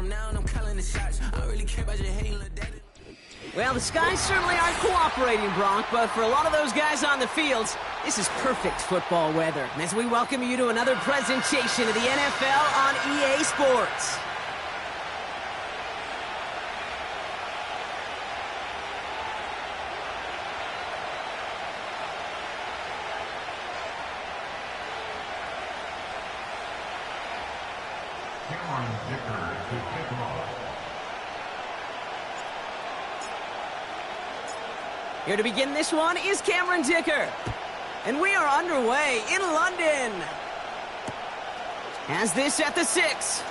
from now on, I'm calling the shots. I really care about your hating little daddy. Well, the skies certainly aren't cooperating, Bronk, but for a lot of those guys on the fields, this is perfect football weather. As we welcome you to another presentation of the NFL on EA Sports. Here to begin this one is Cameron Dicker. And we are underway in London. Has this at the 6.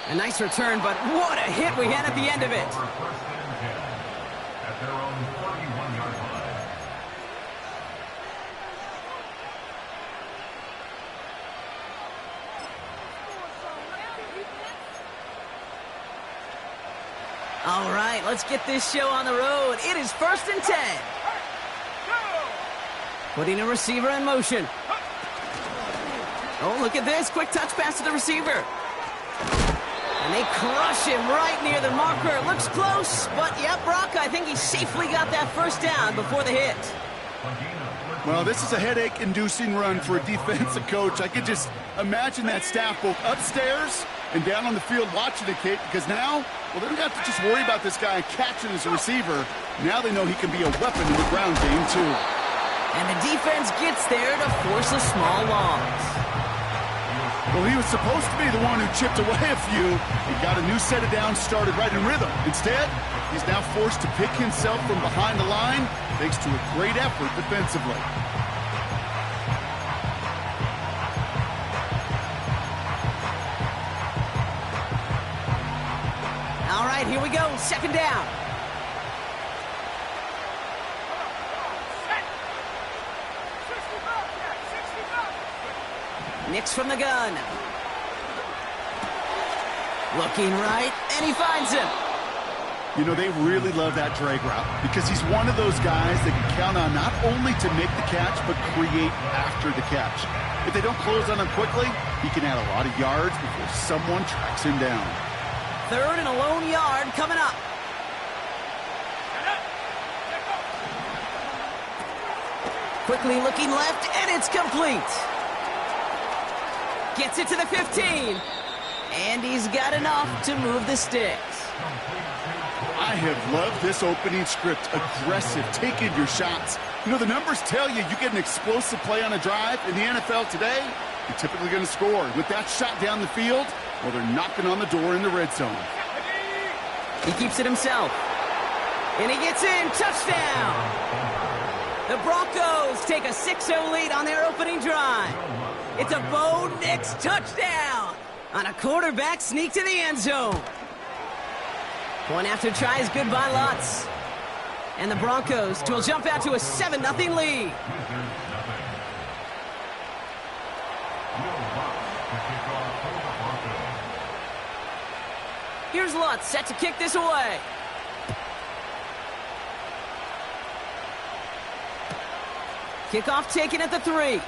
A nice return, but what a hit we had at the end of it. At their own 41-yard line. All right, let's get this show on the road. It is 1st and 10. Putting a receiver in motion. Oh, look at this. Quick touch pass to the receiver. And they crush him right near the marker. Looks close, but yep, Brock, I think he safely got that first down before the hit. Well, this is a headache-inducing run for a defensive coach. I could just imagine that staff both upstairs and down on the field watching it, Kate, because now, well, they don't have to just worry about this guy catching as a receiver. Now they know he can be a weapon in the ground game, too. And the defense gets there to force a small loss. Well, he was supposed to be the one who chipped away a few. He got a new set of downs started right in rhythm. Instead, he's now forced to pick himself from behind the line thanks to a great effort defensively. All right, here we go. 2nd down. Nix from the gun. Looking right, and he finds him. You know, they really love that drag route because he's one of those guys that can count on not only to make the catch, but create after the catch. If they don't close on him quickly, he can add a lot of yards before someone tracks him down. 3rd and a lone yard coming up. Quickly looking left, and it's complete. Gets it to the 15. And he's got enough to move the sticks. I have loved this opening script. Aggressive, taking your shots. You know, the numbers tell you you get an explosive play on a drive. In the NFL today, you're typically going to score. With that shot down the field, well, they're knocking on the door in the red zone. He keeps it himself. And he gets in. Touchdown! The Broncos take a 6-0 lead on their opening drive. It's a Bo Nix touchdown on a quarterback sneak to the end zone. Point after try is good by Lutz. And the Broncos will jump out to a 7-0 lead. Here's Lutz set to kick this away. Kickoff taken at the 3.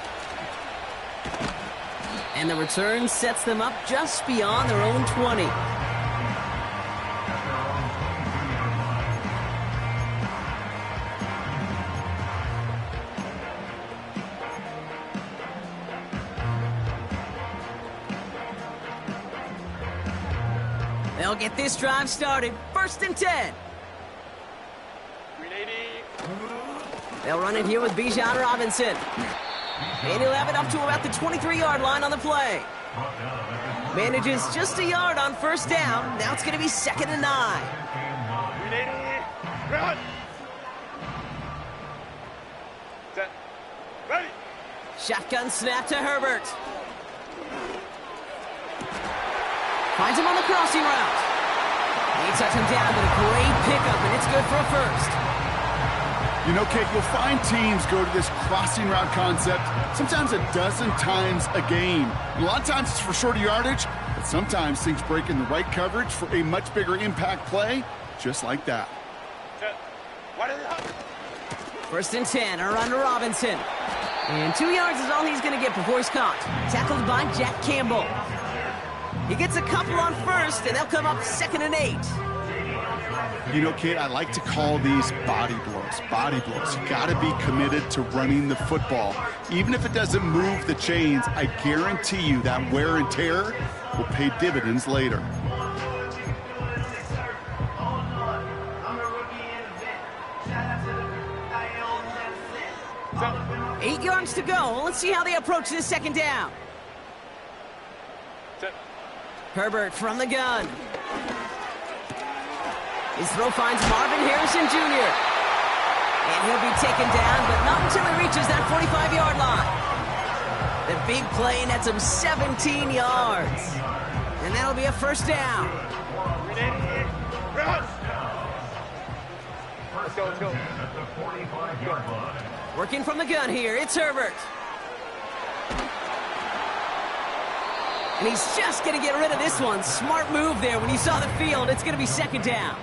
And the return sets them up just beyond their own 20. They'll get this drive started. 1st and 10. They'll run it here with Bijan Robinson. And he'll have it up to about the 23-yard line on the play. Manages just a yard on 1st down. Now it's going to be 2nd and 9. Run. Set. Ready. Shotgun snap to Herbert. Finds him on the crossing route. They touch him down, but a great pickup, and it's good for a 1st. You know, Kate, you'll find teams go to this crossing route concept sometimes a dozen times a game. And a lot of times it's for shorter yardage, but sometimes things break in the right coverage for a much bigger impact play, just like that. 1st and 10, a run to Robinson. And 2 yards is all he's going to get before he's caught. Tackled by Jack Campbell. He gets a couple on first, and they'll come up 2nd and 8. You know, Kate, I like to call these body blows. Body blows. You got to be committed to running the football. Even if it doesn't move the chains, I guarantee you that wear and tear will pay dividends later. Set. 8 yards to go. Let's see how they approach this 2nd down. Set. Herbert from the gun. His throw finds Marvin Harrison Jr. And he'll be taken down, but not until he reaches that 45-yard line. The big play nets him 17 yards. And that'll be a 1st down. Let's go, let's go. At the 45-yard line. Working from the gun here, it's Herbert. And he's just going to get rid of this one. Smart move there when he saw the field. It's going to be 2nd down.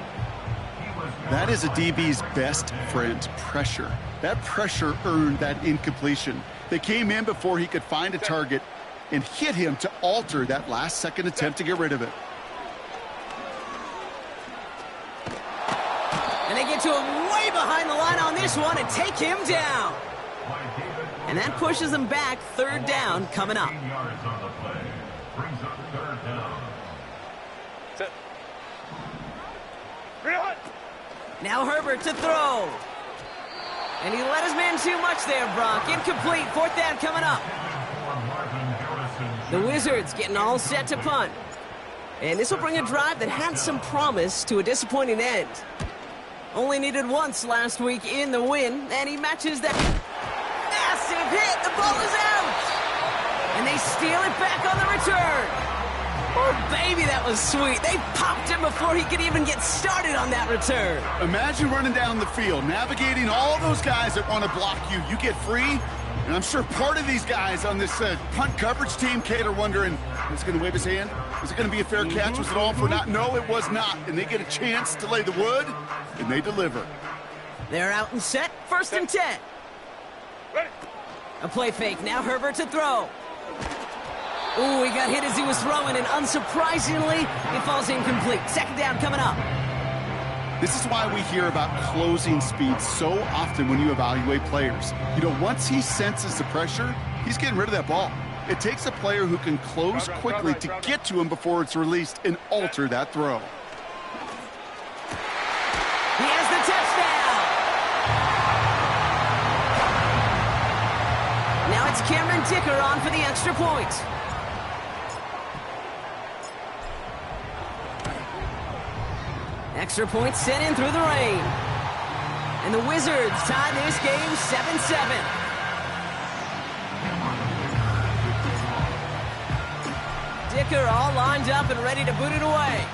That is a DB's best friend, pressure. That pressure earned that incompletion. They came in before he could find a target and hit him to alter that last-second attempt to get rid of it. And they get to him way behind the line on this one and take him down. And that pushes them back. 3rd down coming up. 15 yards on the play. Brings up 3rd down. Set. Run. Now Herbert to throw. And he let his man too much there, Brock. Incomplete. 4th down coming up. The Wizards getting all set to punt. And this will bring a drive that had some promise to a disappointing end. Only needed once last week in the win, and he matches that massive hit. The ball is out. And they steal it back on the return. Oh, baby, that was sweet. They popped him before he could even get started on that return. Imagine running down the field, navigating all those guys that want to block you. You get free, and I'm sure part of these guys on this punt coverage team, Kate, are wondering, is he going to wave his hand? Is it going to be a fair catch? Was it all for naught? No, it was not. And they get a chance to lay the wood, and they deliver. They're out and set. 1st and 10. Ready. A play fake. Now Herbert to throw. Ooh, he got hit as he was throwing, and unsurprisingly, it falls incomplete. 2nd down coming up. This is why we hear about closing speed so often when you evaluate players. You know, once he senses the pressure, he's getting rid of that ball. It takes a player who can close quickly to get to him before it's released and alter that throw. He has the touchdown. Now it's Cameron Dicker on for the extra point. Extra point sent in through the rain. And the Wizards tie this game 7-7. Dicker all lined up and ready to boot it away.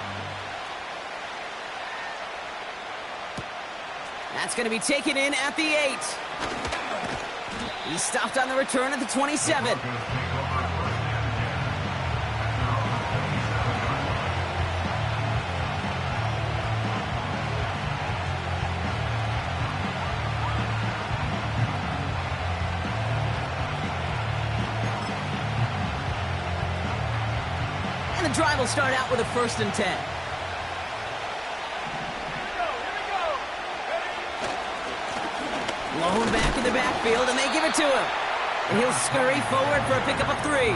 That's going to be taken in at the 8. He stopped on the return at the 27. And the drive will start out with a 1st and 10. Blown back in the backfield, and they give it to him. And he'll scurry forward for a pickup of 3.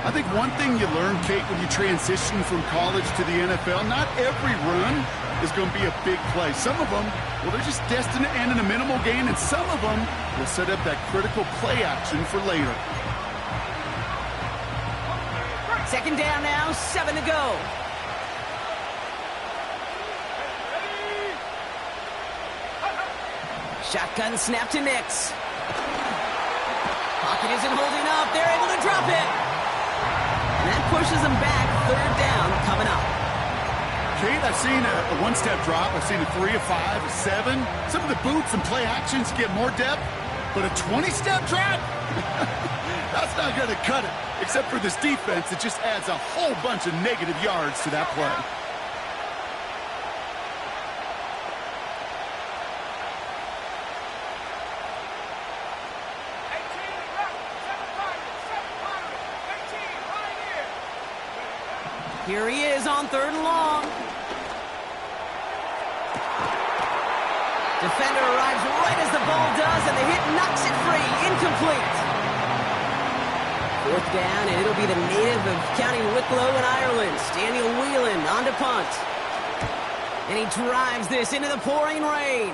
I think one thing you learn, Kate, when you transition from college to the NFL, not every run is going to be a big play. Some of them, well, they're just destined to end in a minimal gain, and some of them will set up that critical play action for later. 2nd down now, 7 to go. Shotgun snap to Nix. Pocket isn't holding up. They're able to drop it. And that pushes them back. 3rd down coming up. Kate, I've seen a one-step drop. I've seen a 3, a 5, a 7. Some of the boots and play actions get more depth, but a 20-step drop? That's not going to cut it, except for this defense that just adds a whole bunch of negative yards to that play. Here he is on 3rd and long. Defender arrives right as the ball does, and the hit knocks it free. Incomplete. 4th down, and it'll be the native of County Wicklow in Ireland, Daniel Whelan, on to punt. And he drives this into the pouring rain.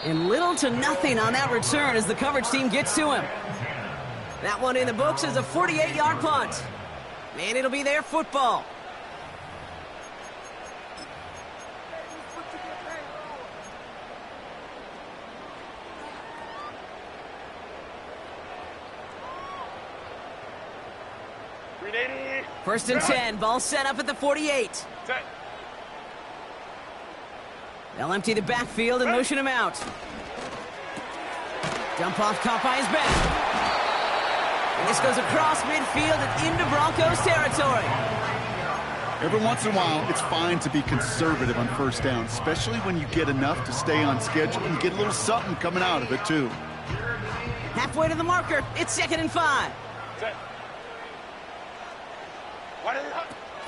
And little to nothing on that return as the coverage team gets to him. That one in the books is a 48-yard punt. And it'll be their football. First and 10, ball set up at the 48. Set. They'll empty the backfield and motion him out. Dump off caught by his back. And this goes across midfield and into Broncos territory. Every once in a while, it's fine to be conservative on 1st down, especially when you get enough to stay on schedule and get a little something coming out of it, too. Halfway to the marker, it's 2nd and 5. Set.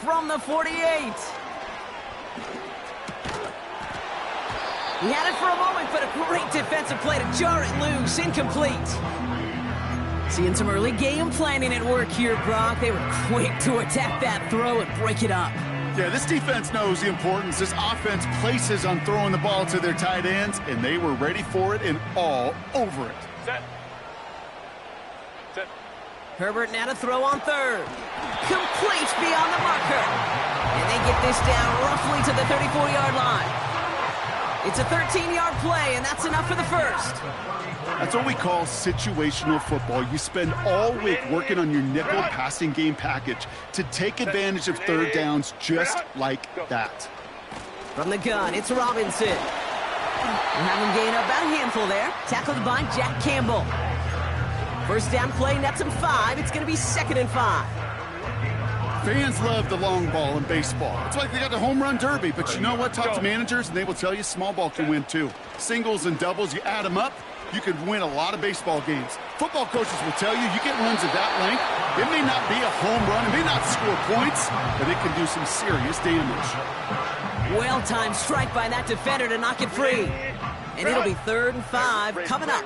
From the 48. He had it for a moment, but a great defensive play to jar it loose. Incomplete. Seeing some early game planning at work here, Brock. They were quick to attack that throw and break it up. Yeah, this defense knows the importance this offense places on throwing the ball to their tight ends, and they were ready for it and all over it. Set. Set. Herbert now to throw on 3rd. Complete beyond the marker. And they get this down roughly to the 34-yard line. It's a 13-yard play, and that's enough for the 1st. That's what we call situational football. You spend all week working on your nickel passing game package to take advantage of 3rd downs just like that. From the gun, it's Robinson. We'll have him gain about a handful there. Tackled by Jack Campbell. 1st down play, nets him 5. It's going to be 2nd and 5. Fans love the long ball in baseball. It's like they got the home run derby, but you know what? Talk to managers, and they will tell you small ball can win, too. Singles and doubles, you add them up, you can win a lot of baseball games. Football coaches will tell you, you get runs of that length, it may not be a home run, it may not score points, but it can do some serious damage. Well-timed strike by that defender to knock it free. And it'll be 3rd and 5 coming up.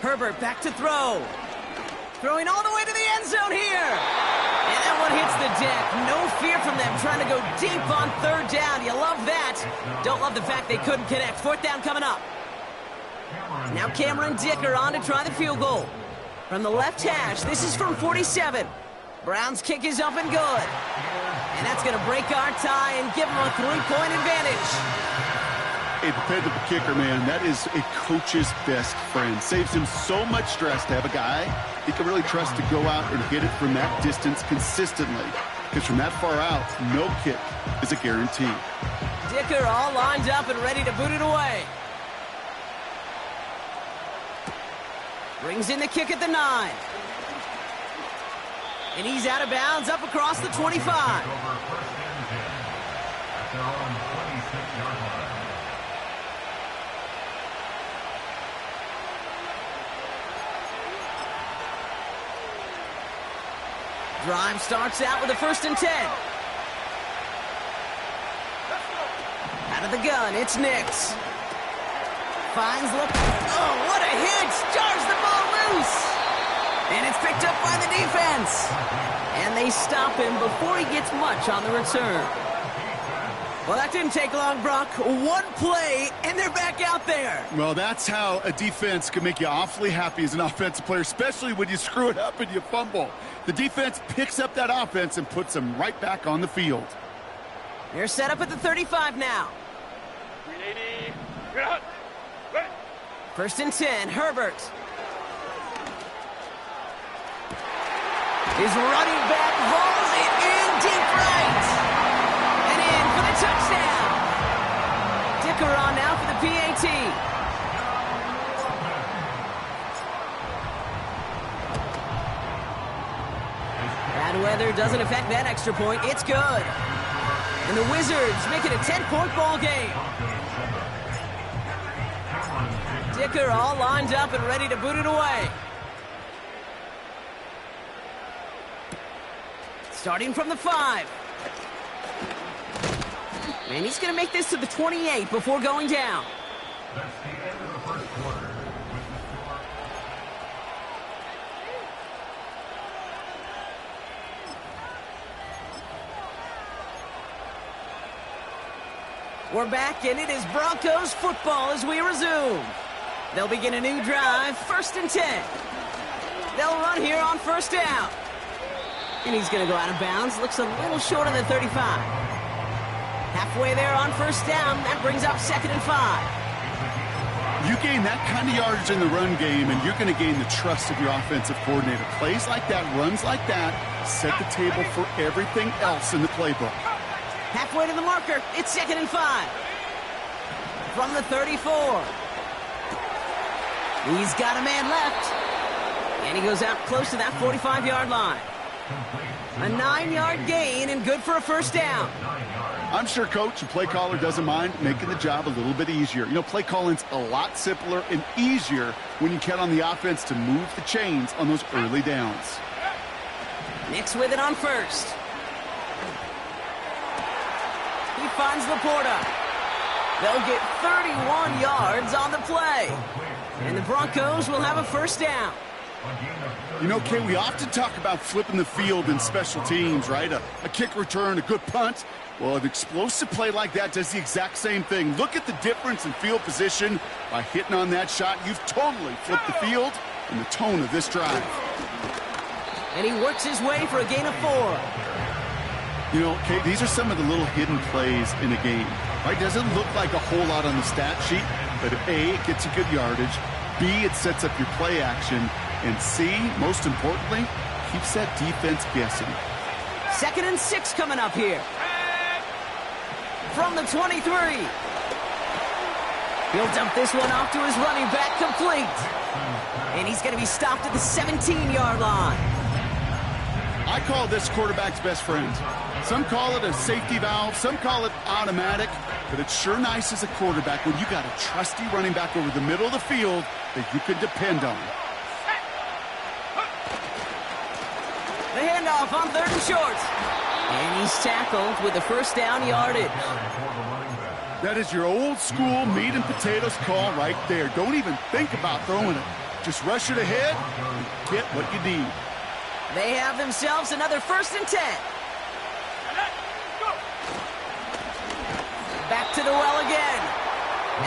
Herbert back to throw. Throwing all the way to the end zone here. And that one hits the deck. No fear from them trying to go deep on 3rd down. You love that. Don't love the fact they couldn't connect. 4th down coming up. Now Cameron Dicker on to try the field goal. From the left hash, this is from 47. Brown's kick is up and good. And that's going to break our tie and give them a 3-point advantage. A dependable kicker, man, that is a coach's best friend. Saves him so much stress to have a guy he can really trust to go out and hit it from that distance consistently. Because from that far out, no kick is a guarantee. Dicker all lined up and ready to boot it away. Brings in the kick at the 9. And he's out of bounds up across the 25. Drive starts out with a 1st and 10. Out of the gun, it's Nix. Finds look. Oh, what a hit! Jars the ball loose! And it's picked up by the defense. And they stop him before he gets much on the return. Well, that didn't take long, Brock. One play, and they're back out there. Well, that's how a defense can make you awfully happy as an offensive player, especially when you screw it up and you fumble. The defense picks up that offense and puts them right back on the field. They're set up at the 35 now. 1st and 10, Herbert. His running back hauls it in deep right. And in for the touchdown. Dicker on now for the PAT. Bad weather doesn't affect that extra point. It's good. And the Wizards make it a 10-point ball game. Dicker all lined up and ready to boot it away. Starting from the 5. And he's going to make this to the 28 before going down. That's the end of the first quarter. We're back, and it is Broncos football as we resume. They'll begin a new drive, 1st and 10. They'll run here on 1st down. And he's going to go out of bounds. Looks a little short of the 35. Halfway there on 1st down. That brings up 2nd and 5. You gain that kind of yardage in the run game, and you're going to gain the trust of your offensive coordinator. Plays like that, runs like that, set the table for everything else in the playbook. Halfway to the marker. It's 2nd and 5. From the 34. He's got a man left. And he goes out close to that 45-yard line. A 9-yard gain and good for a 1st down. I'm sure coach and play caller doesn't mind making the job a little bit easier. You know, play calling's a lot simpler and easier when you count on the offense to move the chains on those early downs. Nix with it on 1st. He finds Laporta. They'll get 31 yards on the play. And the Broncos will have a 1st down. You know, Kay, we often talk about flipping the field in special teams, right? A kick return, a good punt. Well, an explosive play like that does the exact same thing. Look at the difference in field position. By hitting on that shot, you've totally flipped the field and the tone of this drive. And he works his way for a gain of 4. You know, Kay, these are some of the little hidden plays in a game. Right? Doesn't look like a whole lot on the stat sheet, but A, it gets you good yardage. B, it sets up your play action. And C, most importantly, keeps that defense guessing. 2nd and 6 coming up here. From the 23. He'll dump this one off to his running back, complete. And he's going to be stopped at the 17-yard line. I call this quarterback's best friend. Some call it a safety valve, some call it automatic, but it's sure nice as a quarterback when you got a trusty running back over the middle of the field that you can depend on. The handoff on 3rd and short. And he's tackled with the 1st down yardage. That is your old school meat and potatoes call right there. Don't even think about throwing it. Just rush it ahead and get what you need. They have themselves another 1st and 10. Back to the well again.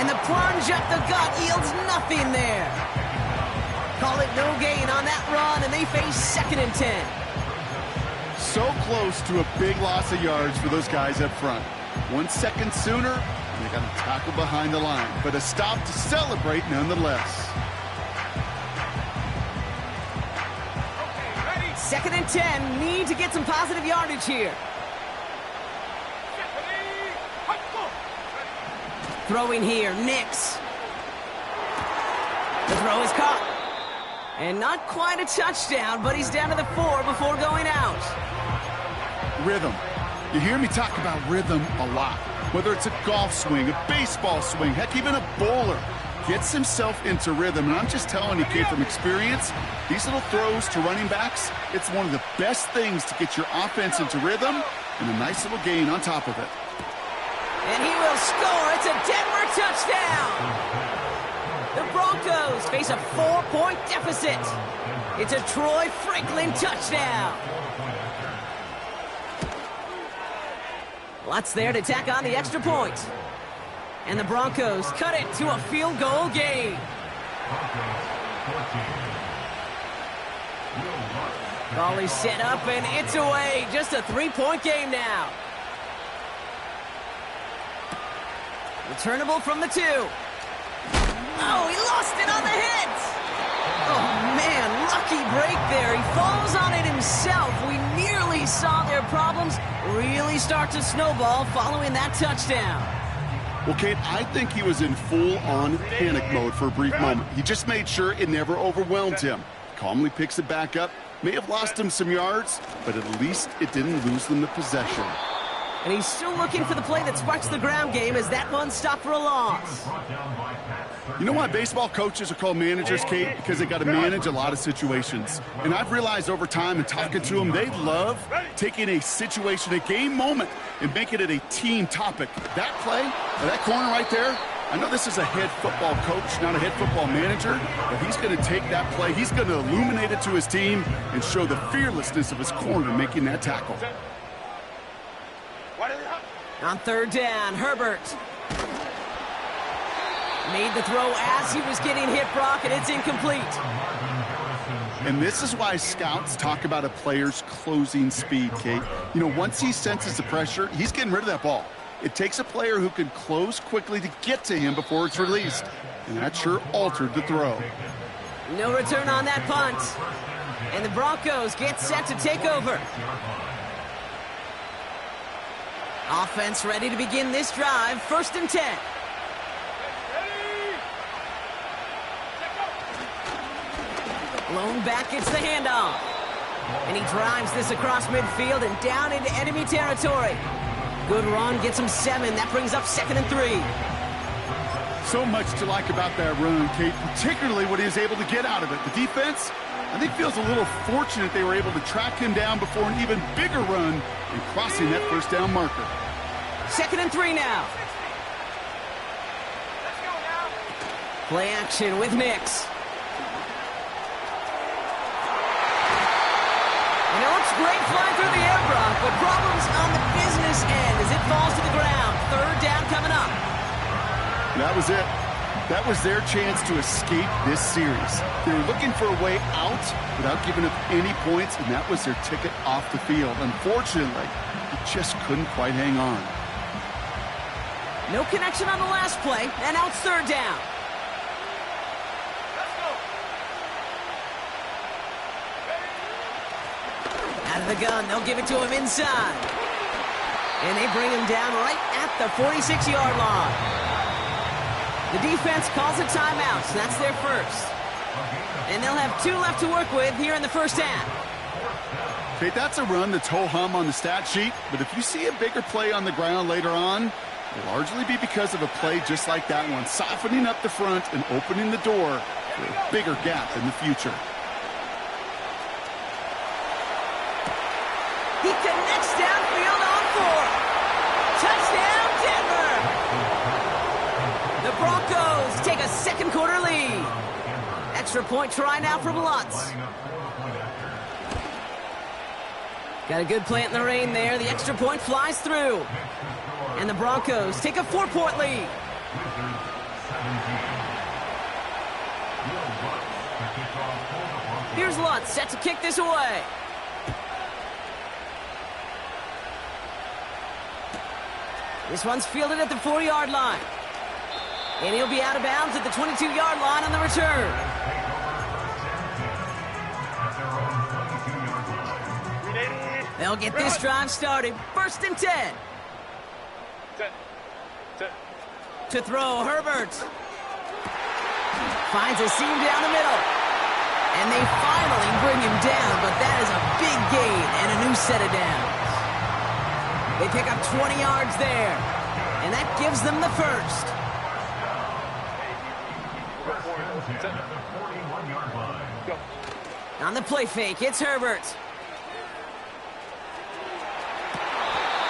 And the plunge up the gut yields nothing there. Call it no gain on that run, and they face 2nd and 10. So close to a big loss of yards for those guys up front. 1 second sooner, and they got to tackle behind the line. But a stop to celebrate nonetheless. 2nd and 10, need to get some positive yardage here. Throwing here, Nix. The throw is caught. And not quite a touchdown, but he's down to the 4 before going out. Rhythm. You hear me talk about rhythm a lot. Whether it's a golf swing, a baseball swing, heck, even a bowler. Gets himself into rhythm. And I'm just telling you, kid, from experience, these little throws to running backs, it's one of the best things to get your offense into rhythm and a nice little gain on top of it. And he will score. It's a Denver touchdown. The Broncos face a 4-point deficit. It's a Troy Franklin touchdown. Lots there to tack on the extra point. And the Broncos cut it to a field goal game. Ball is set up and it's away. Just a 3-point game now. Returnable from the 2. Oh, he lost it on the hit. Oh, man, lucky break there. He falls on it himself. We nearly saw their problems really start to snowball following that touchdown. Well, Kate, I think he was in full-on panic mode for a brief moment. He just made sure it never overwhelmed him. Calmly picks it back up. May have lost him some yards, but at least it didn't lose them the possession. And he's still looking for the play that sparks the ground game as that one stopped for a loss. You know why baseball coaches are called managers, Kate? Because they got to manage a lot of situations. And I've realized over time and talking to them, they love taking a situation, a game moment, and making it a team topic. That play, or that corner right there, I know this is a head football coach, not a head football manager, but he's going to take that play, he's going to illuminate it to his team and show the fearlessness of his corner making that tackle. On third down, Herbert made the throw as he was getting hit, Brock, and it's incomplete. And this is why scouts talk about a player's closing speed, Kate. You know, once he senses the pressure, he's getting rid of that ball. It takes a player who can close quickly to get to him before it's released. And that sure altered the throw. No return on that punt. And the Broncos get set to take over. Offense ready to begin this drive. 1st and 10. Blown back gets the handoff. And he drives this across midfield and down into enemy territory. Good run, gets him 7. That brings up 2nd and 3. So much to like about that run, Kate, particularly what he was able to get out of it. The defense, I think, feels a little fortunate they were able to track him down before an even bigger run and crossing that 1st down marker. 2nd and 3 now. Play action with Nix. And it looks great flying through the air, Brock, but problems on the business end as it falls to the ground. 3rd down coming up. That was it. That was their chance to escape this series. They were looking for a way out without giving up any points, and that was their ticket off the field. Unfortunately, he just couldn't quite hang on. No connection on the last play, and now it's 3rd down. Out of the gun, they'll give it to him inside. And they bring him down right at the 46-yard line. The defense calls a timeout, so that's their first. And they'll have 2 left to work with here in the 1st half. Okay, that's a run that's ho-hum on the stat sheet, but if you see a bigger play on the ground later on, it'll largely be because of a play just like that one, softening up the front and opening the door for a bigger gap in the future. He connects downfield on 4. Touchdown, Denver! The Broncos take a 2nd quarter lead. Extra point try now from Lutz. Got a good plant in the rain there. The extra point flies through. And the Broncos take a 4-point lead. Here's Lutz set to kick this away. This one's fielded at the 4-yard line. And he'll be out of bounds at the 22-yard line on the return. They'll get this drive started. 1st and 10. To throw, Herbert. Finds a seam down the middle. And they finally bring him down, but that is a big gain and a new set of downs. They pick up 20 yards there, and that gives them the 1st. On the play fake, it's Herbert.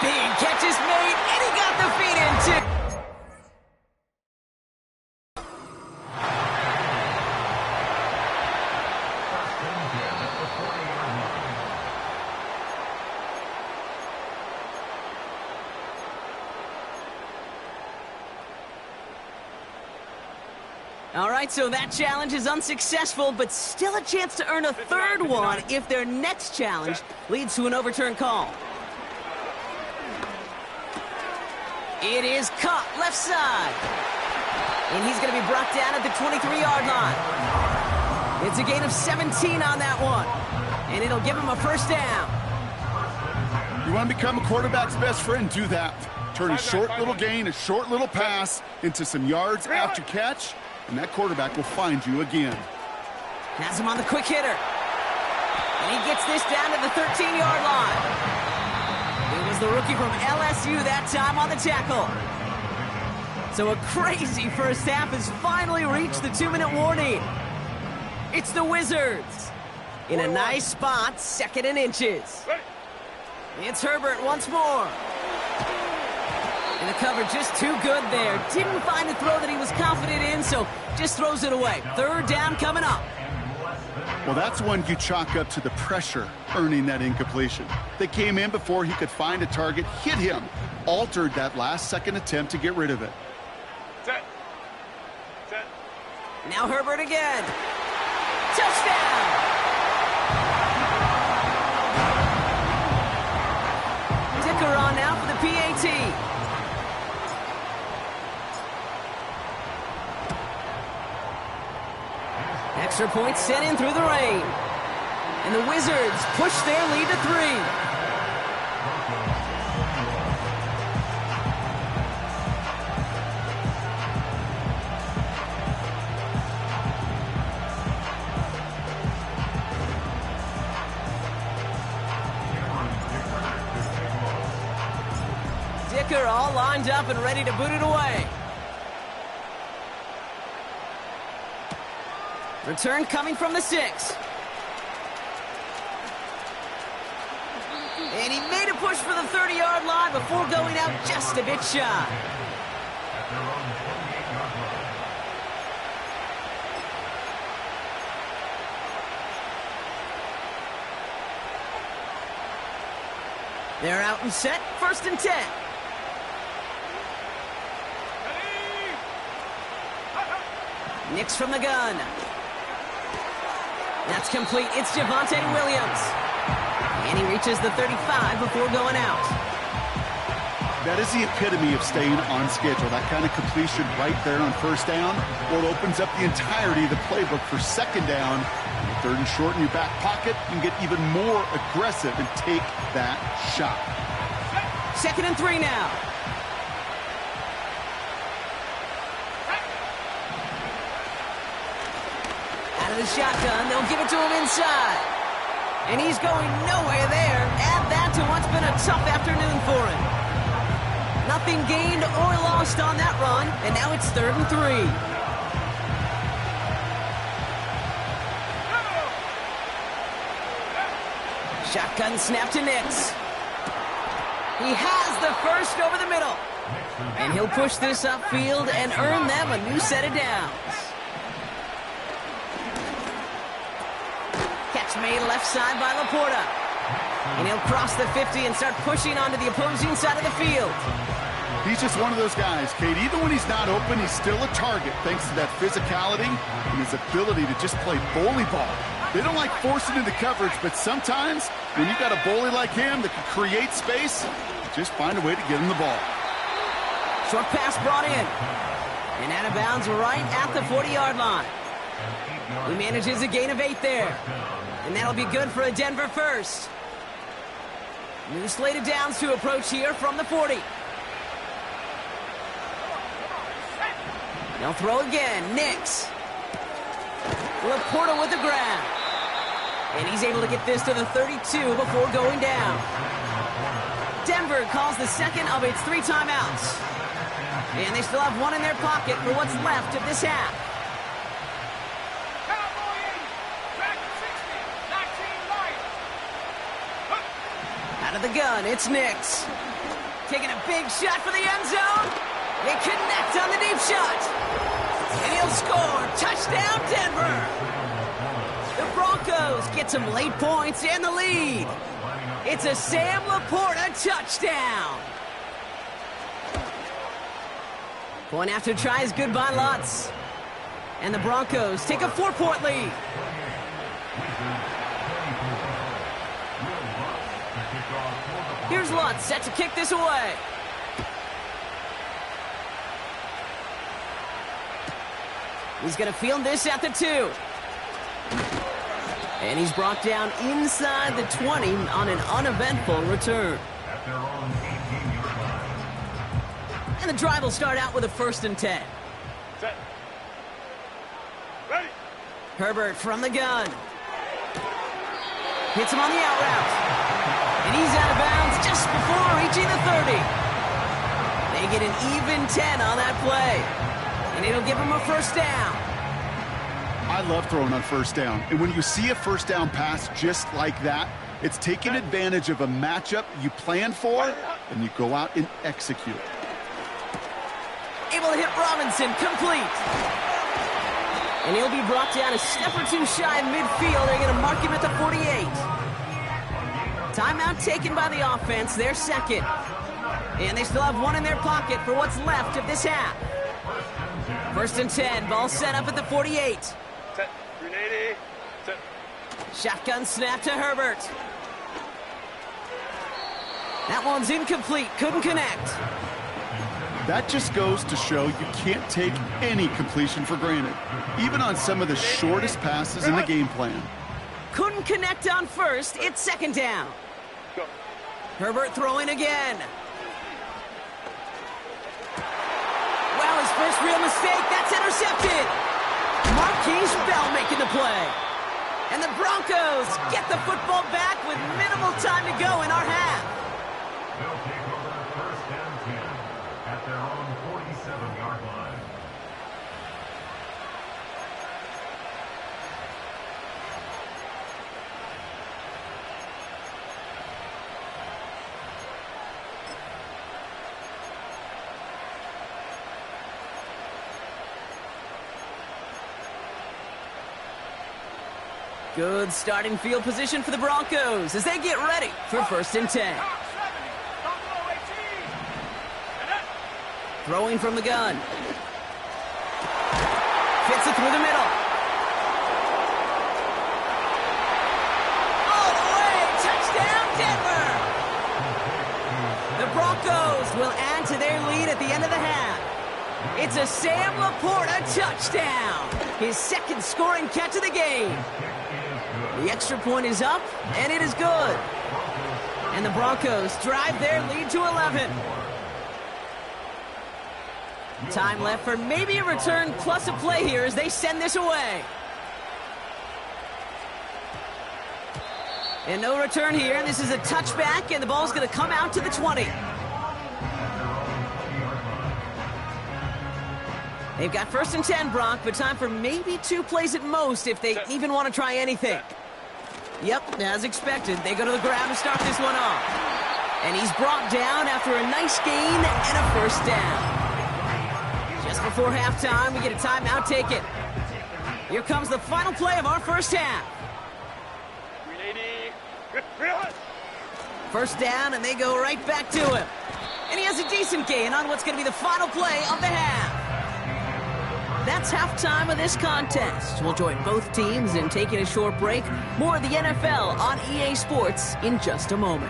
Big catch is made, and he got the feet in, too. All right, so that challenge is unsuccessful, but still a chance to earn a 3rd one if their next challenge leads to an overturned call. It is caught left side. And he's going to be brought down at the 23-yard line. It's a gain of 17 on that one. And it'll give him a 1st down. You want to become a quarterback's best friend? Do that. Turn a short little gain, a short little pass into some yards after catch, and that quarterback will find you again. Has him on the quick hitter. And he gets this down to the 13-yard line. It was was the rookie from LSU that time on the tackle. So a crazy first half has finally reached the 2-minute warning. It's the Wizards. In a nice spot, 2nd and inches. It's Herbert once more. And the cover just too good there. Didn't find a throw that he was confident in, so just throws it away. 3rd down coming up. Well, that's one you chalk up to the pressure earning that incompletion. They came in before he could find a target, hit him, altered that last-second attempt to get rid of it. Set. Now Herbert again. Touchdown! Dicker on now for the PAT. Extra point sent in through the rain. And the Wizards push their lead to 3. Dicker all lined up and ready to boot it away. Return coming from the 6. And he made a push for the 30-yard line before going out just a bit shy. They're out and set, 1st and 10. Nix from the gun. That's complete. It's Javonte Williams. And he reaches the 35 before going out. That is the epitome of staying on schedule. That kind of completion right there on 1st down. Well, it opens up the entirety of the playbook for 2nd down. 3rd and short in your back pocket. You can get even more aggressive and take that shot. 2nd and 3 now. Out of the shotgun, they'll give it to him inside. And he's going nowhere there. Add that to what's been a tough afternoon for him. Nothing gained or lost on that run, and now it's 3rd and 3. Shotgun snap to Nix. He has the first over the middle. And he'll push this upfield and earn them a new set of downs. Catch made left side by Laporta. And he'll cross the 50 and start pushing onto the opposing side of the field. He's just one of those guys, Kate. Even when he's not open, he's still a target thanks to that physicality and his ability to just play bully ball. They don't like forcing into coverage, but sometimes when you've got a bully like him that can create space, just find a way to get him the ball. Short pass brought in. And out of bounds right at the 40-yard line. He manages a gain of 8 there. And that'll be good for a Denver first. New slate of downs to approach here from the 40. They'll throw again. Nix. Laporta with the grab. And he's able to get this to the 32 before going down. Denver calls the second of its 3 timeouts. And they still have one in their pocket for what's left of this half. Out of the gun, it's Nix. Taking a big shot for the end zone. They connect on the deep shot. And he'll score. Touchdown, Denver. The Broncos get some late points and the lead. It's a Sam Laporta touchdown. Point after try is good by Lutz. And the Broncos take a 4-point lead. Here's Lutz set to kick this away. He's going to field this at the 2. And he's brought down inside the 20 on an uneventful return. And the drive will start out with a 1st and 10. Set. Ready. Herbert from the gun. Hits him on the out route. And he's out of bounds just just before reaching the 30. They get an even 10 on that play, and it'll give them a first down. I love throwing on first down, and when you see a first down pass just like that, it's taking advantage of a matchup you planned for, and you go out and execute. Able to hit Robinson, complete. And he'll be brought down a step or two shy of midfield. They're going to mark him at the 48. Timeout taken by the offense, their second. And they still have one in their pocket for what's left of this half. First and 10, ball set up at the 48. Set. 380. Set. Shotgun snap to Herbert. That one's incomplete, couldn't connect. That just goes to show you can't take any completion for granted, even on some of the shortest passes in the game plan. Couldn't connect on first, it's second down. Go. Herbert throwing again. Well, his first real mistake, that's intercepted. Marquise Bell making the play. And the Broncos get the football back with minimal time to go in our half. They'll take over first and 10 at their own 47-yard line. Good starting field position for the Broncos as they get ready for first and 10. Throwing from the gun. Fits it through the middle. All the way! Touchdown, Denver! The Broncos will add to their lead at the end of the half. It's a Sam Laporta touchdown. His second scoring catch of the game. The extra point is up, and it is good. And the Broncos drive their lead to 11. Time left for maybe a return plus a play here as they send this away. And no return here. This is a touchback, and the ball's going to come out to the 20. They've got first and 10, Brock, but time for maybe 2 plays at most if they even want to try anything. Yep, as expected, they go to the ground to start this one off. And he's brought down after a nice gain and a first down. Just before halftime, we get a timeout taken. Here comes the final play of our first half. 380. First down, and they go right back to him. And he has a decent gain on what's going to be the final play of the half. That's halftime of this contest. We'll join both teams in taking a short break. More of the NFL on EA Sports in just a moment.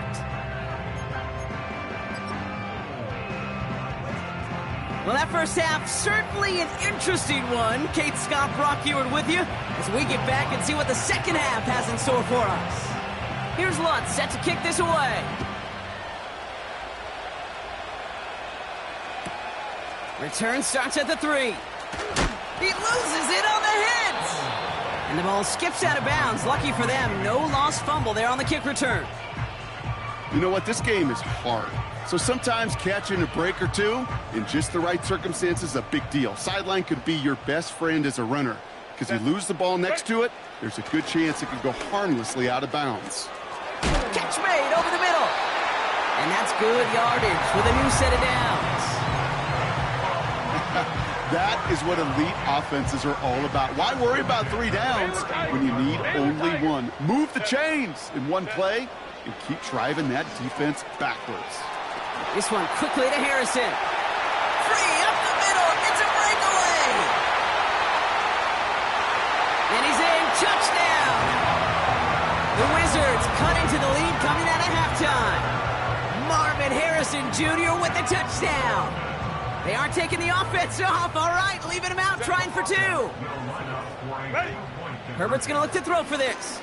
Well, that first half, certainly an interesting one. Kate Scott, Brock Ewart with you as we get back and see what the second half has in store for us. Here's Lutz set to kick this away. Return starts at the 3. He loses it on the hit! And the ball skips out of bounds. Lucky for them, no lost fumble there on the kick return. You know what? This game is hard. So sometimes catching a break or two in just the right circumstances is a big deal. Sideline could be your best friend as a runner because you lose the ball next to it, there's a good chance it could go harmlessly out of bounds. Catch made over the middle. And that's good yardage with a new set of downs. That is what elite offenses are all about. Why worry about 3 downs when you need only 1? Move the chains in one play and keep driving that defense backwards. This one quickly to Harrison. Free up the middle. It's a breakaway. And he's in. Touchdown. The Wizards cut into the lead coming out of halftime. Marvin Harrison Jr. with the touchdown. They aren't taking the offense off. All right, leaving him out, trying for 2. Herbert's going to look to throw for this.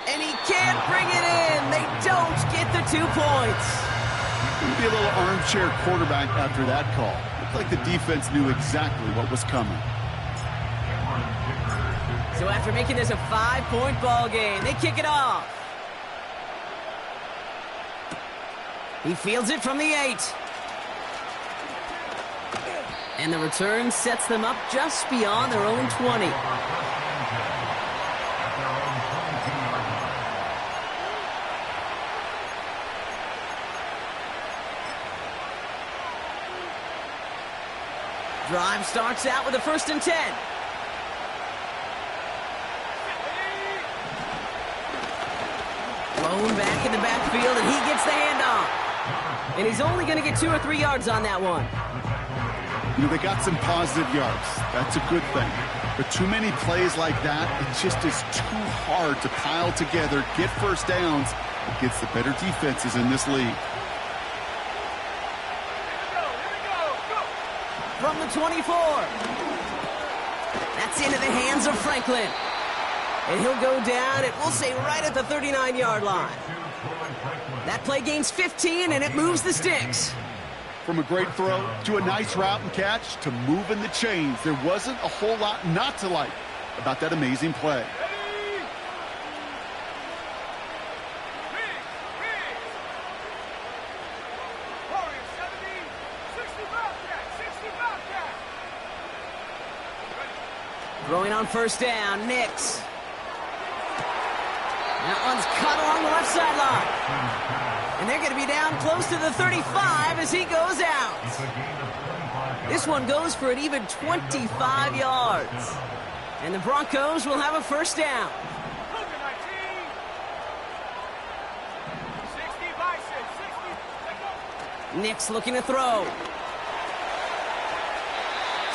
And he can't bring it in. They don't get the 2 points. Going to be a little armchair quarterback after that call. Looked like the defense knew exactly what was coming. So after making this a 5-point ball game, they kick it off. He fields it from the 8. And the return sets them up just beyond their own 20. Drive starts out with a 1st and 10. Thrown back in the backfield, and he gets the handoff. And he's only going to get 2 or 3 yards on that one. You know, they got some positive yards. That's a good thing. But too many plays like that, it just is too hard to pile together, get first downs against the better defenses in this league. From the 24. That's into the hands of Franklin. And he'll go down, we'll say right at the 39-yard line. That play gains 15, and it moves the sticks. From a great throw to a nice route and catch to moving the chains, there wasn't a whole lot not to like about that amazing play. Throwing on 1st down, Nix. That one's cut along the left sideline. And they're going to be down close to the 35 as he goes out. This one goes for an even 25 yards. And the Broncos will have a 1st down. Nix looking to throw.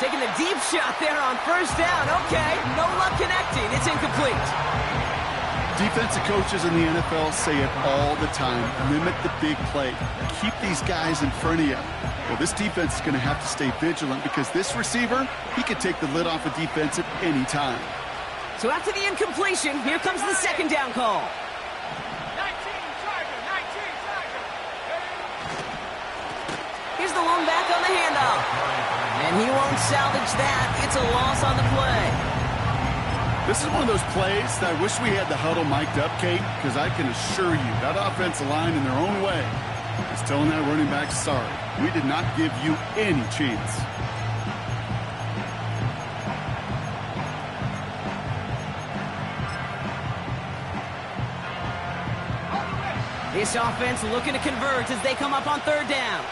Taking the deep shot there on 1st down. Okay, no luck connecting. It's incomplete. Defensive coaches in the NFL say it all the time. Limit the big play. Keep these guys in front of you. Well, this defense is going to have to stay vigilant because this receiver, he could take the lid off a defense at any time. So after the incompletion, here comes the 2nd down call. 19, Here's the lone back on the handoff. And he won't salvage that. It's a loss on the play. This is one of those plays that I wish we had the huddle mic'd up, Kate, because I can assure you that offensive line in their own way is telling that running back, sorry, we did not give you any chance. This offense looking to convert as they come up on 3rd down.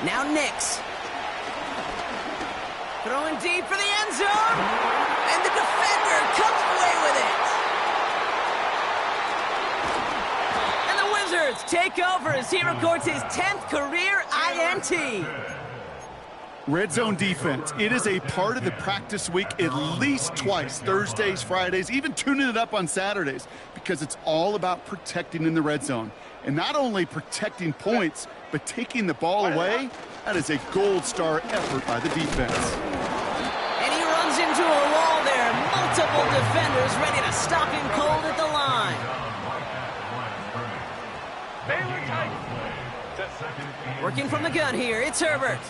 Now Nix. Throwing deep for the end zone. And the defender comes away with it. And the Wizards take over as he records his 10th career INT. Red zone defense. It is a part of the practice week at least twice, Thursdays, Fridays, even tuning it up on Saturdays, because it's all about protecting in the red zone. And not only protecting points, but taking the ball away, that is a gold star effort by the defense. And he runs into a wall there. Multiple defenders ready to stop him cold at the line. Working from the gun here, it's Herbert.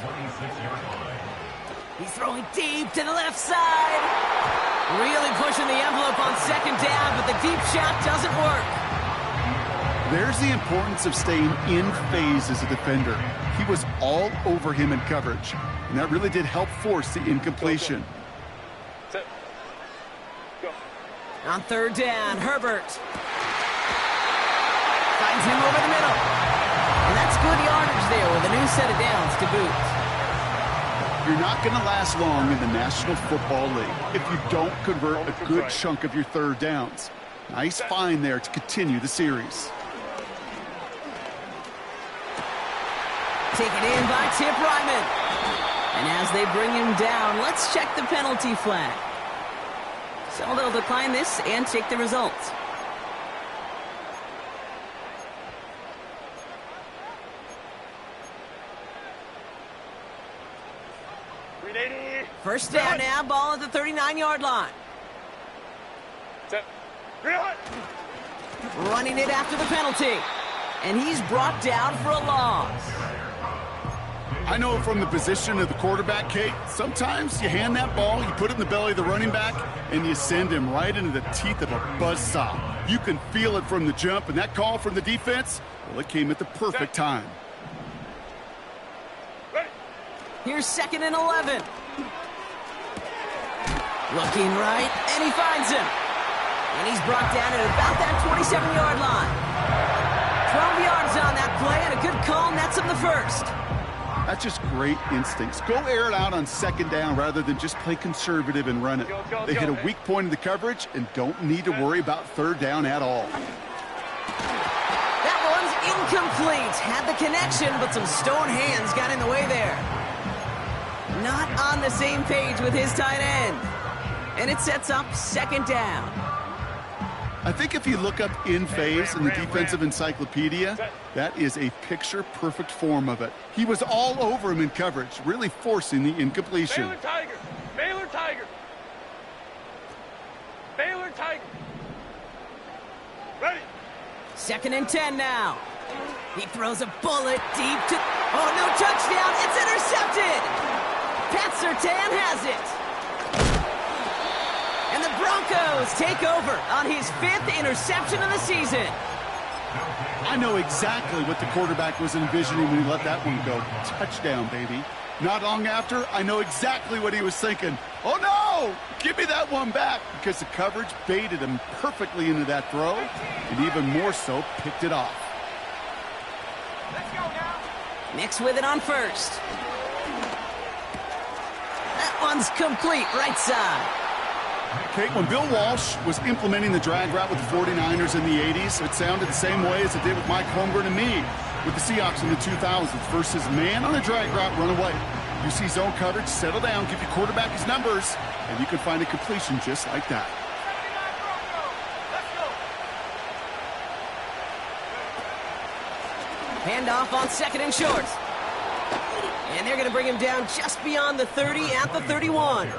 He's throwing deep to the left side. Really pushing the envelope on 2nd down, but the deep shot doesn't work. There's the importance of staying in phase as a defender. He was all over him in coverage, and that really did help force the incompletion. On 3rd down, Herbert finds him over the middle. And that's good yardage there with a new set of downs to boot. You're not going to last long in the National Football League if you don't convert a good chunk of your 3rd downs. Nice find there to continue the series. Taken in by Tip Ryman. And as they bring him down, let's check the penalty flag. So they'll decline this and take the results. First down now, ball at the 39-yard line. Running it after the penalty. And he's brought down for a loss. I know from the position of the quarterback, Kate, sometimes you hand that ball, you put it in the belly of the running back, and you send him right into the teeth of a buzzsaw. You can feel it from the jump, and that call from the defense, well, it came at the perfect time. Here's 2nd and 11. Looking right, and he finds him. And he's brought down at about that 27-yard line. 12 yards on that play, and a good call nets him the first. That's just great instincts. Go air it out on 2nd down rather than just play conservative and run it. They hit a weak point in the coverage and don't need to worry about 3rd down at all. That one's incomplete. Had the connection, but some stone hands got in the way there. Not on the same page with his tight end. And it sets up 2nd down. I think if you look up in phase in the defensive encyclopedia, that is a picture-perfect form of it. He was all over him in coverage, really forcing the incompletion. Baylor Tiger! Baylor Tiger! Baylor Tiger! Ready! 2nd and 10 now. He throws a bullet deep to... Oh, no touchdown! It's intercepted! Pat Surtain has it. And the Broncos take over on his 5th interception of the season. I know exactly what the quarterback was envisioning when he let that one go. Touchdown, baby. Not long after, I know exactly what he was thinking. Oh, no! Give me that one back! Because the coverage baited him perfectly into that throw, and even more so, picked it off. Let's go now! Nix with it on 1st. That one's complete, right side. Kate, when Bill Walsh was implementing the drag route with the 49ers in the 80s, it sounded the same way as it did with Mike Holmgren and me with the Seahawks in the 2000s versus man on a drag route, run away. You see zone coverage, settle down, give your quarterback his numbers, and you can find a completion just like that. Handoff on 2nd and short. And they're going to bring him down just beyond the 30 at the 31.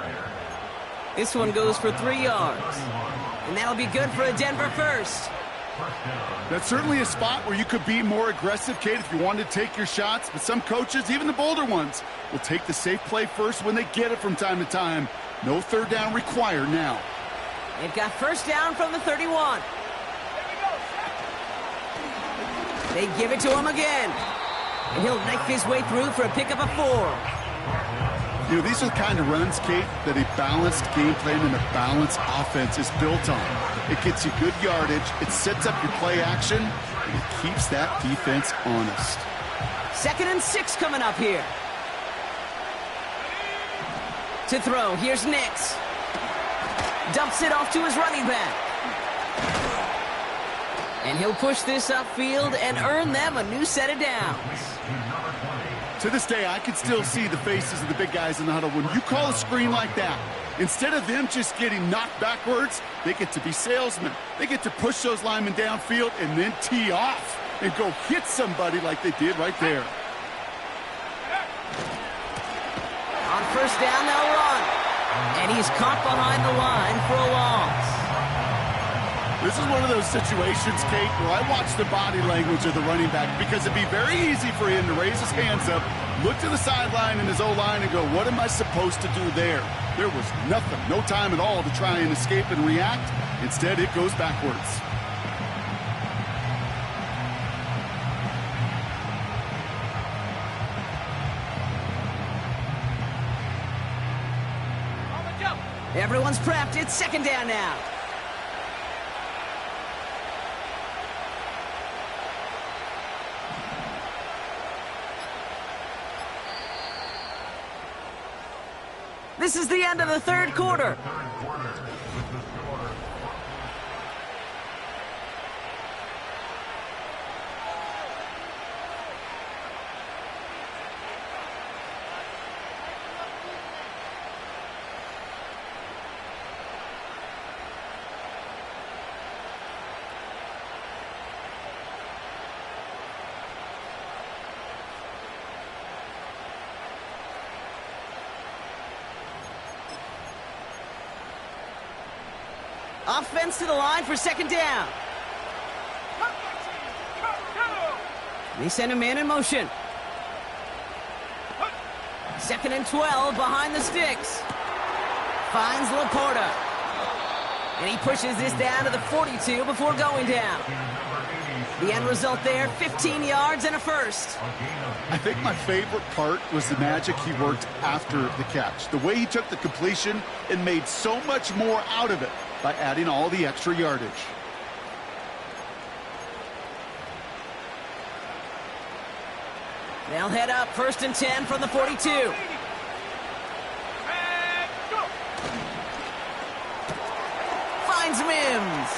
This one goes for 3 yards. And that'll be good for a Denver first. That's certainly a spot where you could be more aggressive, Kate, if you wanted to take your shots. But some coaches, even the bolder ones, will take the safe play first when they get it from time to time. No 3rd down required now. They've got 1st down from the 31. They give it to him again. And he'll knife his way through for a pickup of 4. You know, these are the kind of runs, Kate, that a balanced game plan and a balanced offense is built on. It gets you good yardage, it sets up your play action, and it keeps that defense honest. 2nd and 6 coming up here. To throw, here's Nix. Dumps it off to his running back. And he'll push this upfield and earn them a new set of downs. To this day, I can still see the faces of the big guys in the huddle. When you call a screen like that, instead of them just getting knocked backwards, they get to be salesmen. They get to push those linemen downfield and then tee off and go hit somebody like they did right there. On 1st down, they'll run. And he's caught behind the line for a loss. This is one of those situations, Kate, where I watch the body language of the running back because it'd be very easy for him to raise his hands up, look to the sideline in his O-line and go, what am I supposed to do there? There was nothing, no time at all to try and escape and react. Instead, it goes backwards. Everyone's prepped. It's 2nd down now. This is the end of the 3rd quarter. Offense to the line for 2nd down. They send a man in motion. 2nd and 12 behind the sticks. Finds Laporta. And he pushes this down to the 42 before going down. The end result there, 15 yards and a first. I think my favorite part was the magic he worked after the catch. The way he took the completion and made so much more out of it by adding all the extra yardage. They'll head up 1st and 10 from the 42. Finds Mims.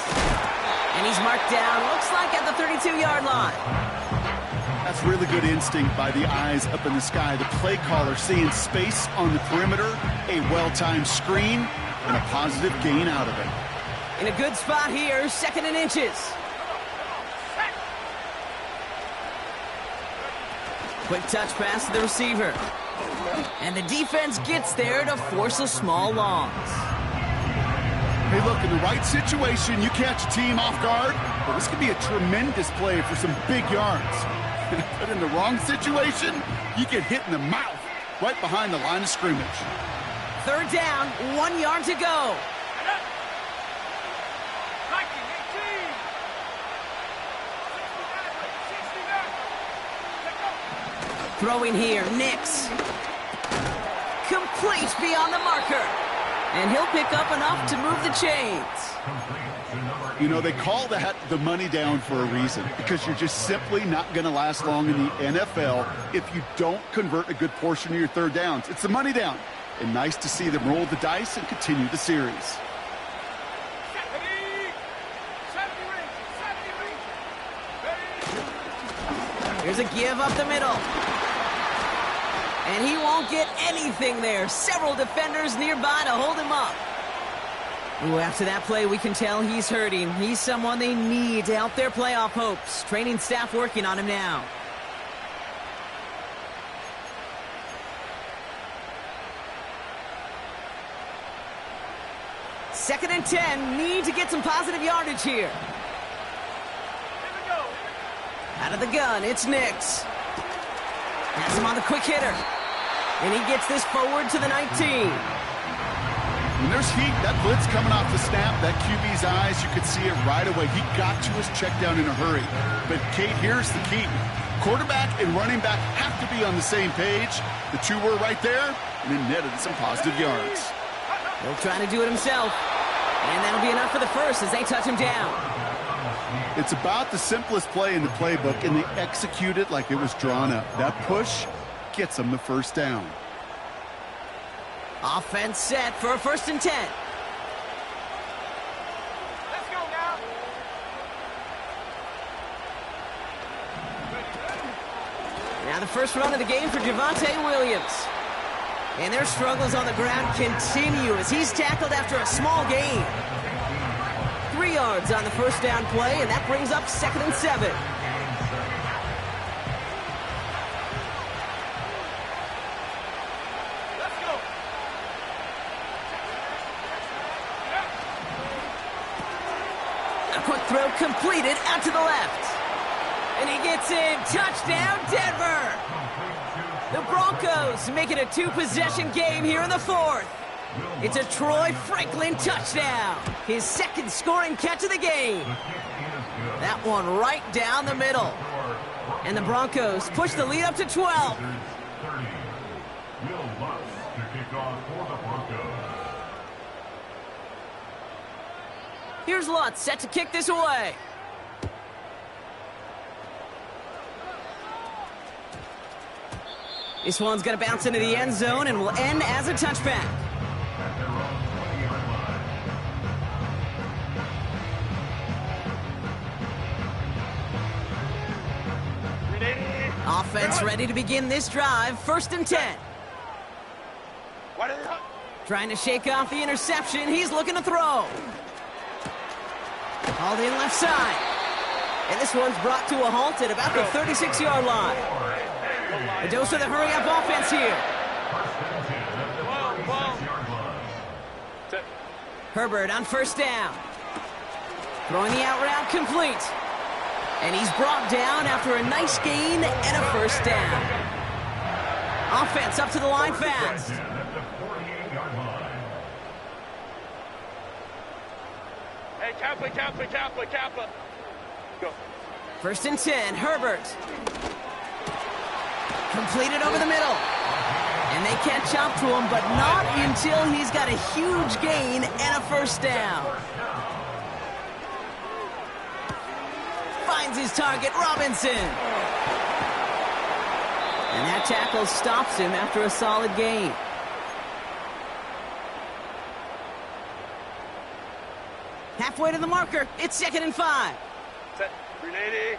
And he's marked down, looks like at the 32-yard line. That's really good instinct by the eyes up in the sky. The play caller seeing space on the perimeter, a well-timed screen, and a positive gain out of it. In a good spot here, 2nd and inches. Quick touch pass to the receiver. And the defense gets there to force a small loss. Hey, look, in the right situation, you catch a team off guard, but this could be a tremendous play for some big yards. But in the wrong situation, you get hit in the mouth right behind the line of scrimmage. 3rd down, 1 yard to go. Throwing here, Nix. Complete beyond the marker. And he'll pick up enough to move the chains. You know, they call that the money down for a reason, because you're just simply not going to last long in the NFL if you don't convert a good portion of your 3rd downs. It's the money down. And nice to see them roll the dice and continue the series. Here's a give up the middle. And he won't get anything there. Several defenders nearby to hold him up. Ooh, after that play, we can tell he's hurting. He's someone they need to help their playoff hopes. Training staff working on him now. Second and 10, need to get some positive yardage here. Out of the gun, it's Nix. Has him on the quick hitter. And he gets this forward to the 19. When there's heat, that blitz coming off the snap, that QB's eyes, you could see it right away. He got to his check down in a hurry. But, Kate, here's the key. Quarterback and running back have to be on the same page. The two were right there, and it netted some positive yards. He'll try to do it himself. And that'll be enough for the first as they touch him down. It's about the simplest play in the playbook, and they execute it like it was drawn up. That push gets them the 1st down. Offense set for a 1st and 10. Let's go now. Now the first run of the game for Javonte Williams. And their struggles on the ground continue as he's tackled after a small gain. 3 yards on the 1st down play, and that brings up 2nd and 7. Let's go. A quick throw completed out to the left. And he gets in. Touchdown, Denver. The Broncos make it a 2-possession game here in the 4th. It's a Troy Franklin touchdown. His 2nd scoring catch of the game. That one right down the middle. And the Broncos push the lead up to 12. Here's Lutz set to kick this away. This one's going to bounce into the end zone and will end as a touchback. Offense ready to begin this drive. 1st and 10. Trying to shake off the interception. He's looking to throw. Hauled in left side. And this one's brought to a halt at about the 36-yard line. A dose of the hurry-up offense here. Herbert on 1st down. Throwing the out route complete. And he's brought down after a nice gain and a 1st down. Offense up to the line fast. At the 48-yard line. Hey, Kappa. Go. 1st and 10, Herbert. Completed over the middle. And they catch up to him, but not until he's got a huge gain and a 1st down. Finds his target, Robinson. And that tackle stops him after a solid gain. Halfway to the marker, it's 2nd and 5. Set. 380.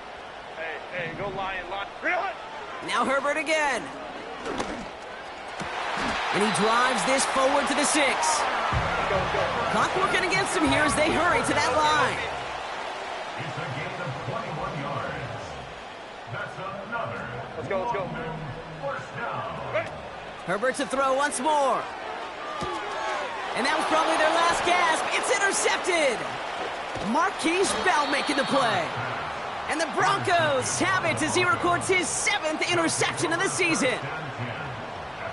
Hey, go Lion. Reel it. Now Herbert again. And he drives this forward to the 6. Go. Clock working against him here as they hurry to that line. It's a gain of 21 yards. That's another. Let's go. 1st down. Ready. Herbert to throw once more. And that was probably their last gasp. It's intercepted. Marquise Bell making the play. And the Broncos have it as he records his 7th interception of the season.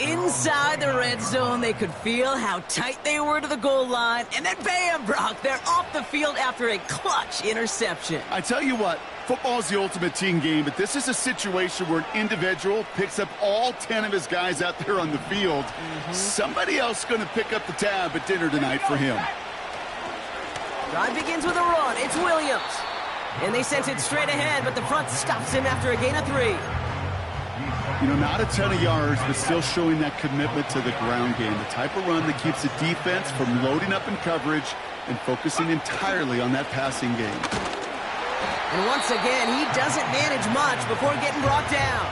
Inside the red zone, they could feel how tight they were to the goal line. And then bam, Brock, they're off the field after a clutch interception. I tell you what, football's the ultimate team game, but this is a situation where an individual picks up all 10 of his guys out there on the field. Somebody else going to pick up the tab at dinner tonight for him. Drive begins with a run. It's Williams. And they sent it straight ahead, but the front stops him after a gain of 3. You know, not a ton of yards, but still showing that commitment to the ground game. The type of run that keeps the defense from loading up in coverage and focusing entirely on that passing game. And once again, he doesn't manage much before getting brought down.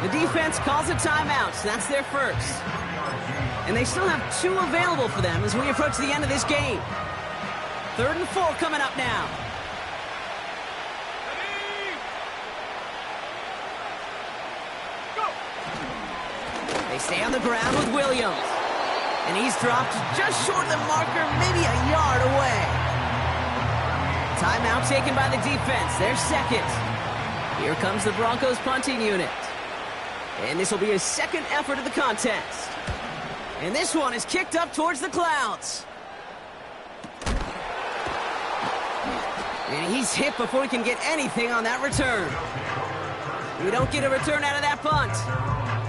The defense calls a timeout, so that's their 1st. And they still have 2 available for them as we approach the end of this game. 3rd and 4 coming up now. They stay on the ground with Williams. And he's dropped just short of the marker, maybe a yard away. Timeout taken by the defense. They're 2nd. Here comes the Broncos punting unit. And this will be his 2nd effort of the contest. And this one is kicked up towards the clouds. And he's hit before he can get anything on that return. We don't get a return out of that punt.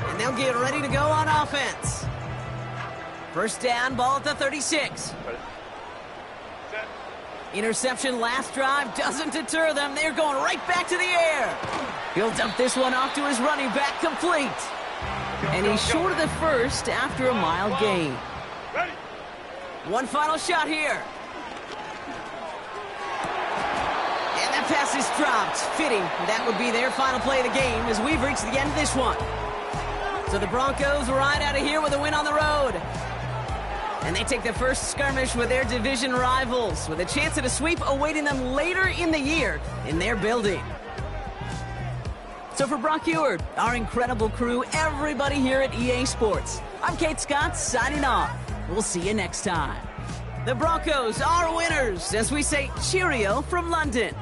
And they'll get ready to go on offense. 1st down, ball at the 36. Set. Interception last drive doesn't deter them. They're going right back to the air. He'll dump this one off to his running back, complete. And he's short of the 1st after a mild gain. Ready. One final shot here. And that pass is dropped. Fitting. That would be their final play of the game as we've reached the end of this one. So the Broncos ride out of here with a win on the road. And they take the first skirmish with their division rivals, with a chance at a sweep awaiting them later in the year in their building. So for CBKYr4, our incredible crew, everybody here at EA Sports, I'm Kate Scott signing off. We'll see you next time. The Broncos are winners as we say cheerio from London.